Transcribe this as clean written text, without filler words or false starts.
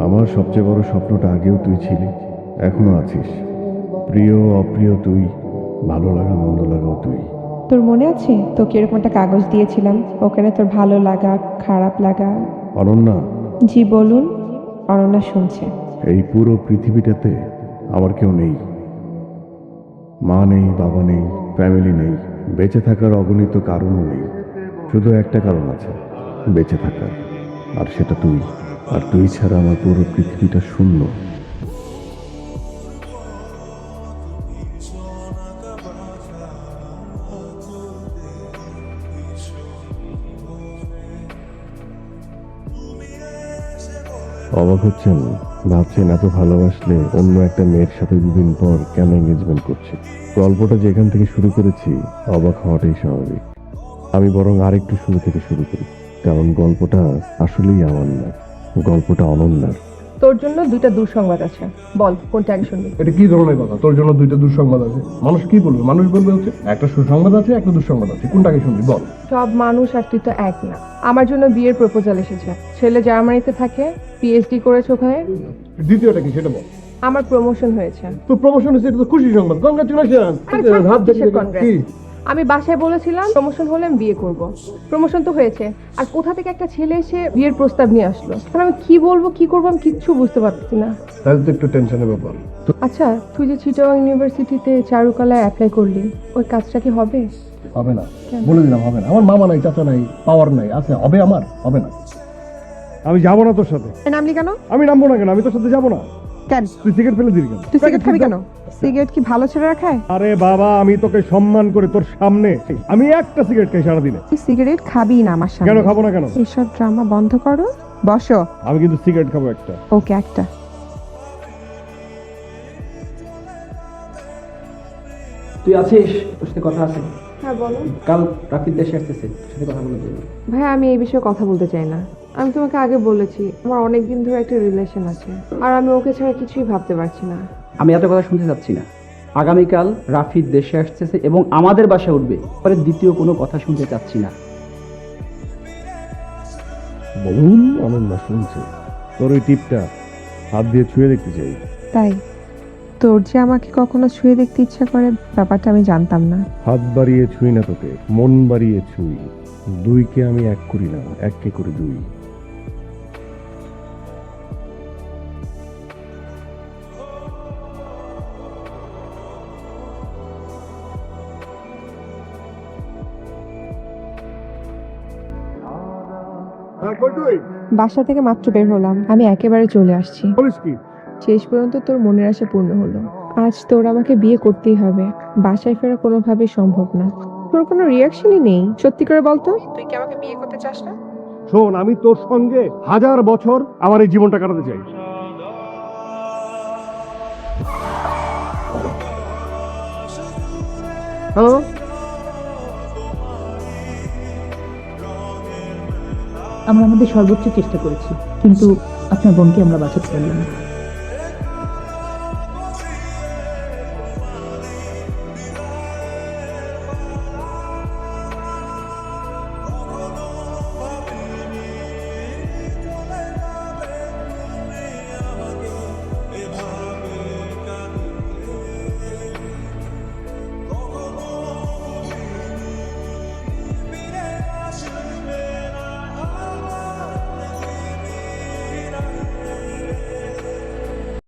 আমার সবচেয়ে বড় স্বপ্নটা আগেও তুই ছিলি, এখনো আছিস। প্রিয় অপ্রিয় তুই, ভালো লাগা মন্দ লাগাও তুই। তোর মনে আছে তোকে এরকম একটা কাগজ দিয়েছিলাম, ওখানে তোর ভালো লাগা খারাপ লাগা। অনন্যা, জি বলুন। অনন্যা শুনছে। এই পুরো পৃথিবীটাতে আমার কেউ নেই। মা নেই, বাবা নেই, ফ্যামিলি নেই, বেঁচে থাকার অগণিত কারণও নেই। শুধু একটা কারণ আছে বেঁচে থাকার, আর সেটা তুই। আর তুই ছাড়া আমার পুরো পৃথিবীটা শূন্য। অবাক হচ্ছেন? ভাবছেন এত ভালোবাসলে অন্য একটা মেয়ের সাথে দুদিন পর কেন এঙ্গেজমেন্ট করছি? গল্পটা যেখান থেকে শুরু করেছি অবাক হওয়াটাই স্বাভাবিক। আমি বরং আরেকটু শুরু থেকে শুরু করি, কারণ গল্পটা আসলেই আমার না, গল্পটা অনন্যার। তোর জন্য দুইটা দুঃসংবাদ আছে, বল কোনটা আগে শুনবি? এটা কি ধরনের কথা? তোর জন্য দুইটা দুঃসংবাদ আছে? মানুষ কি বলবে? মানুষ বলবে হচ্ছে একটা সুসংবাদ আছে, একটা দুঃসংবাদ আছে, কোনটাকে শুনবি বল? সব মানুষ আর তুই তো এক না। আমার জন্য বিয়ের প্রপোজাল এসেছে। ছেলে জার্মানিতে থাকে, পিএইচডি করেছে ওখানে। দ্বিতীয়টা কি সেটা বল? আমার প্রমোশন হয়েছে। তোর প্রমোশন হয়েছে, এটা তো খুশি সংবাদ, কংগ্রাচুলেশন। আরে ছাড়, হাত কিসের দেখে congrats? কি? আমি বাসায় বলেছিলাম প্রমোশন হলে আমি বিয়ে করব। প্রমোশন তো হয়েছে, আর কোথা থেকে একটা ছেলে এসে বিয়ের প্রস্তাব নিয়ে আসলো। এখন আমি কি বলবো কি করবো আমি কিচ্ছু বুঝতে পারছি না। তাহলে তো একটু টেনশনের ব্যাপার। আচ্ছা, তুই যে চিটাগাং ইউনিভার্সিটিতে চারুকলায় অ্যাপ্লাই করলি, ওই কাজটা কি হবে? হবে না, কেন? বলে দিলাম হবে না। আমার মামা নাই, চাচা নাই, পাওয়ার নাই, আছে হবে আমার হবে না। আমি যাবো না তোর সাথে। নামলি কেন? আমি নামবো না কেন? আমি তোর সাথে যাবো না। কেন তুই সিগারেট ফেলে দিবি কেন? তুই সিগারেট খাবি কেন? সিগারেট কি ভালো ছেলেরা খায়? আরে বাবা, আমি তোকে সম্মান করে তোর সামনে আমি একটা সিগারেট খাই সারাদিনে। তুই সিগারেট খাবি না আমার সামনে। কেন খাবো না কেন? এইসব ড্রামা বন্ধ করো, বসো। আমি কিন্তু সিগারেট খাবো একটা। ওকে, একটা। তুই আছিস? তোর সাথে কথা আছে। হ্যাঁ বলো। কাল রাফিদ দেশে আসতেছে, তোর সাথে কথা বলে দেবো। ভাই, আমি এই বিষয়ে কথা বলতে চাই না। আমি তোমাকে আগে বলেছি আমার অনেক দিন ধরে একটা রিলেশন আছে, আর আমি ওকে ছাড়া কিছুই ভাবতে পারছি না। আমি এত কথা শুনতে চাচ্ছি না। আগামীকাল রাফিদ দেশে আসতেছে এবং আমাদের বাসায় উঠবে, পরে দ্বিতীয় কোনো কথা শুনতে চাচ্ছি না। বলুন, অনন্যা শুনছে। তোর ওই টিপটা হাত দিয়ে ছুঁয়ে দেখতে চাই। তাই তোর যে আমাকে কখনো ছুঁয়ে দেখতে ইচ্ছা করে, ব্যাপারটা আমি জানতাম না। হাত বাড়িয়ে ছুঁই না তোকে, মন বাড়িয়ে ছুঁই। দুইকে আমি এক করি না, এককে করি দুই। বাসা থেকে মাত্র বের হলাম, আমি একেবারে চলে আসছি। বলিস কি? শেষ পর্যন্ত তোর মনের আশা পূর্ণ হলো। আজ তোর আমাকে বিয়ে করতেই হবে, বাসায় ফেরা কোনোভাবেই সম্ভব না। তোর কোনো রিয়াকশনই নেই, সত্যি করে বলতো তুই কি আমাকে বিয়ে করতে চাস না? শোন, আমি তোর সঙ্গে 1000 বছর আমার এই জীবনটা কাটাতে চাই। হ্যালো, আমরা আমাদের সর্বোচ্চ চেষ্টা করেছি, কিন্তু আপনার বোনকে আমরা বাঁচাতে পারলাম না।